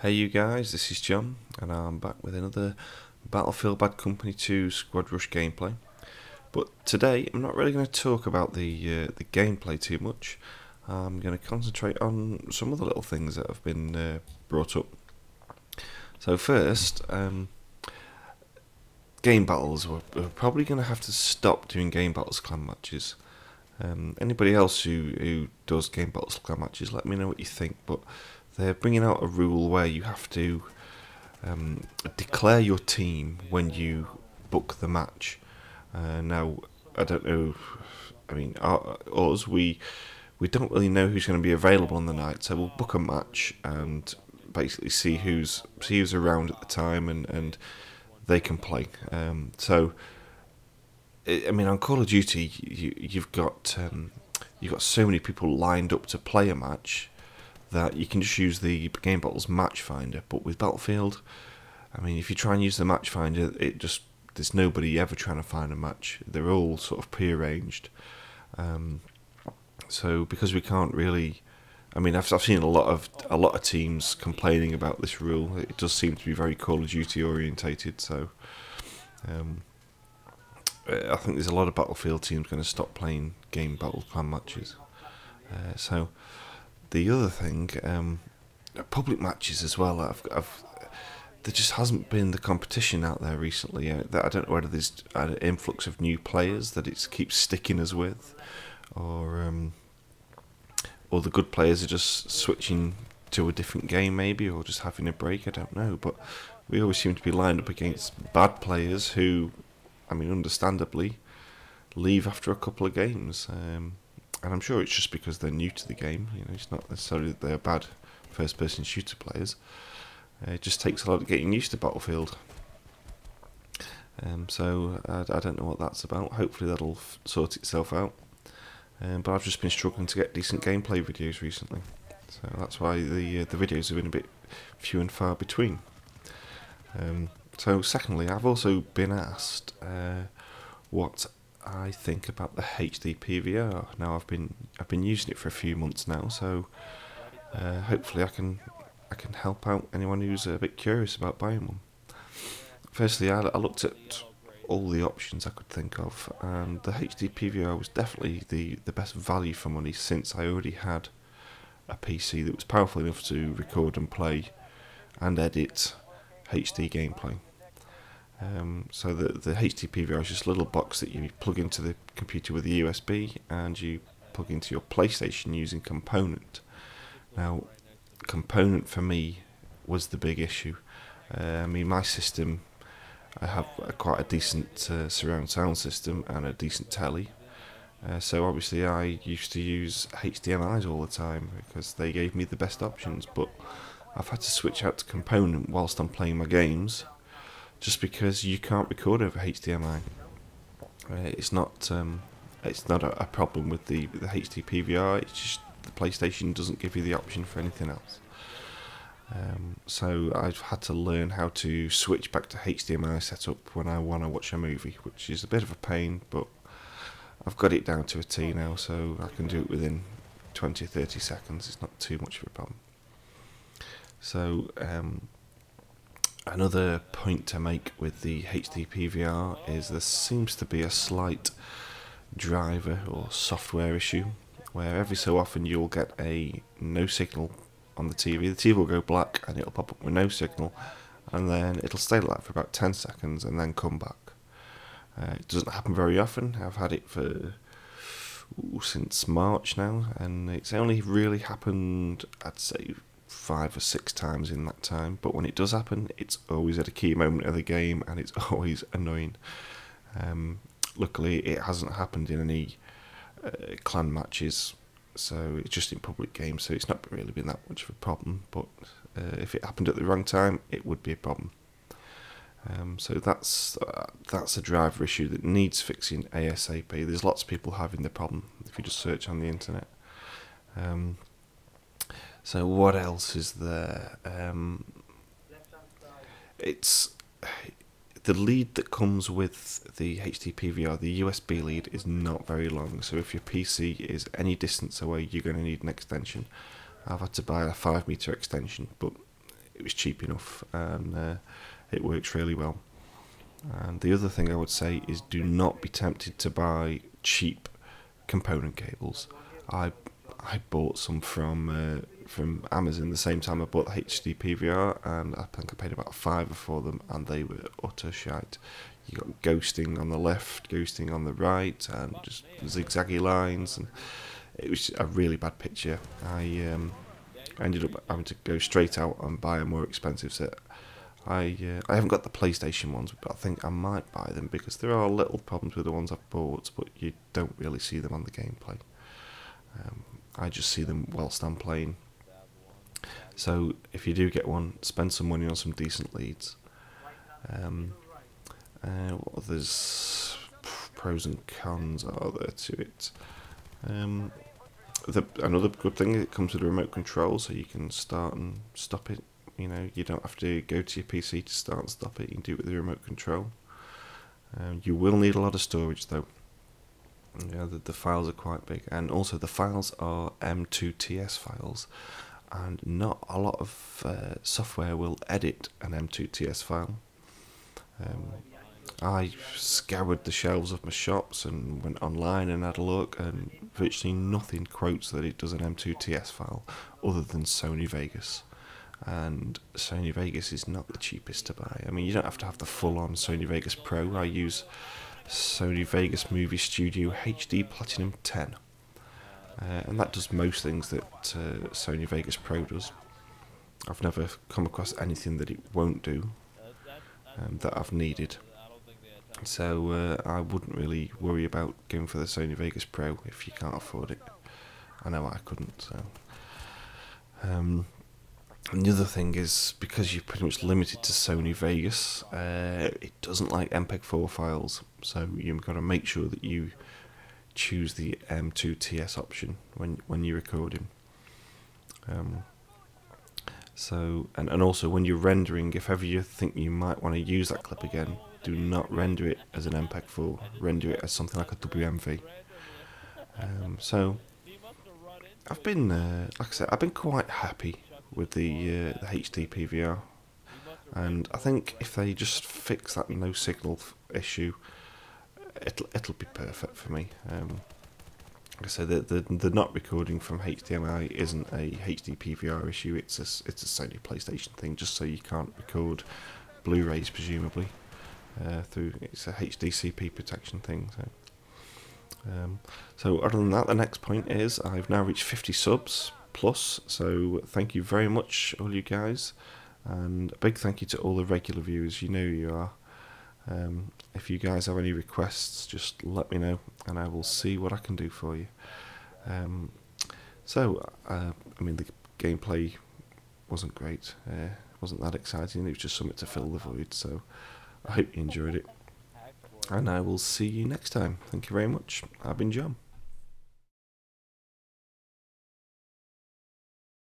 Hey you guys, this is John, and I'm back with another Battlefield Bad Company 2 Squad Rush gameplay. But today, I'm not really going to talk about the gameplay too much. I'm going to concentrate on some of the little things that have been brought up. So first, game battles. We're probably going to have to stop doing game battles clan matches. Anybody else who does game battles clan matches, let me know what you think. But they're bringing out a rule where you have to declare your team when you book the match. Now, I don't know. I mean, we don't really know who's going to be available on the night, so we'll book a match and basically see who's around at the time, and they can play. So, I mean, on Call of Duty, you've got so many people lined up to play a match that you can just use the Gamebattles match finder. But with Battlefield, I mean, if you try and use the match finder, there's nobody ever trying to find a match. They're all sort of pre-arranged. So because we can't really, I mean, I've seen a lot of teams complaining about this rule. It does seem to be very Call of Duty orientated. So I think there's a lot of Battlefield teams going to stop playing game battle clan matches. So the other thing, public matches as well. There just hasn't been the competition out there recently. I don't know whether there's an influx of new players that it keeps sticking us with, or the good players are just switching to a different game maybe, or just having a break. I don't know, but we always seem to be lined up against bad players who, I mean, understandably, leave after a couple of games. And I'm sure it's just because they're new to the game. You know, it's not necessarily that they're bad first-person shooter players. It just takes a lot of getting used to Battlefield. So I don't know what that's about. Hopefully that'll sort itself out. But I've just been struggling to get decent gameplay videos recently, so that's why the videos have been a bit few and far between. So secondly, I've also been asked what I think about the HD PVR. Now I've been using it for a few months now, so hopefully I can help out anyone who's a bit curious about buying one. Firstly, I looked at all the options I could think of, and the HD PVR was definitely the best value for money, since I already had a PC that was powerful enough to record and play and edit HD gameplay. So the HD PVR is just a little box that you plug into the computer with a USB, and you plug into your PlayStation using Component. Now, Component for me was the big issue. I mean, my system, I have quite a decent surround sound system and a decent telly. So obviously I used to use HDMIs all the time because they gave me the best options, but I've had to switch out to Component whilst I'm playing my games, just because you can't record over HDMI. It's not a problem with the HD PVR. It's just the PlayStation doesn't give you the option for anything else. So I've had to learn how to switch back to HDMI setup when I want to watch a movie, which is a bit of a pain, but I've got it down to a T now, so I can do it within 20-30 seconds. It's not too much of a problem. So another point to make with the HD PVR is there seems to be a slight driver or software issue, where every so often you'll get a no signal on the TV. The TV will go black and it'll pop up with no signal, and then it'll stay like that for about 10 seconds and then come back. It doesn't happen very often. I've had it for since March now, and it's only really happened, I'd say, 5 or 6 times in that time. But when it does happen, it's always at a key moment of the game, and it's always annoying. Luckily, it hasn't happened in any clan matches, so it's just in public games, so it's not really been that much of a problem. But if it happened at the wrong time, it would be a problem. So that's a driver issue that needs fixing ASAP. There's lots of people having the problem if you just search on the internet. So what else is there? It's the lead that comes with the HD PVR, the USB lead, is not very long. So if your PC is any distance away, you're going to need an extension. I've had to buy a 5 meter extension, but it was cheap enough, and it works really well. And the other thing I would say is, do not be tempted to buy cheap component cables. I bought some from Amazon the same time I bought the HD PVR, and I think I paid about £5 for them, and they were utter shite. You got ghosting on the left, ghosting on the right, and just zigzaggy lines, and it was a really bad picture. I ended up having to go straight out and buy a more expensive set. I haven't got the PlayStation ones, but I think I might buy them because there are little problems with the ones I've bought, but you don't really see them on the gameplay. I just see them whilst I'm playing. So if you do get one, spend some money on some decent leads. There's pros and cons are there to it. Another good thing, it comes with a remote control, so you can start and stop it. You know, you don't have to go to your PC to start and stop it. You can do it with the remote control. You will need a lot of storage though. Yeah, the files are quite big, and also the files are M2TS files, and not a lot of software will edit an M2TS file. I scoured the shelves of my shops and went online and had a look, and virtually nothing quotes that it does an M2TS file other than Sony Vegas. And Sony Vegas is not the cheapest to buy. I mean, you don't have to have the full-on Sony Vegas Pro. I use Sony Vegas Movie Studio HD Platinum 10, and that does most things that Sony Vegas Pro does. I've never come across anything that it won't do that I've needed. So I wouldn't really worry about going for the Sony Vegas Pro if you can't afford it. I know I couldn't. So. And the other thing is, because you're pretty much limited to Sony Vegas, it doesn't like MPEG-4 files, so you've got to make sure that you choose the M2TS option when you're recording. And also when you're rendering, if ever you think you might want to use that clip again, do not render it as an MPEG-4, render it as something like a WMV. So I've been, like I said, I've been quite happy with the HD PVR, and I think if they just fix that no signal issue, it'll be perfect for me. Like I said, the not recording from HDMI isn't a HD PVR issue. It's a Sony PlayStation thing, just so you can't record Blu-rays presumably through. It's a HDCP protection thing. So other than that, the next point is I've now reached 50 subs plus, so thank you very much all you guys, and a big thank you to all the regular viewers. You know who you are. If you guys have any requests, just let me know and I will see what I can do for you. I mean, the gameplay wasn't great, wasn't that exciting, it was just something to fill the void, so I hope you enjoyed it, and I will see you next time. Thank you very much. I've been John.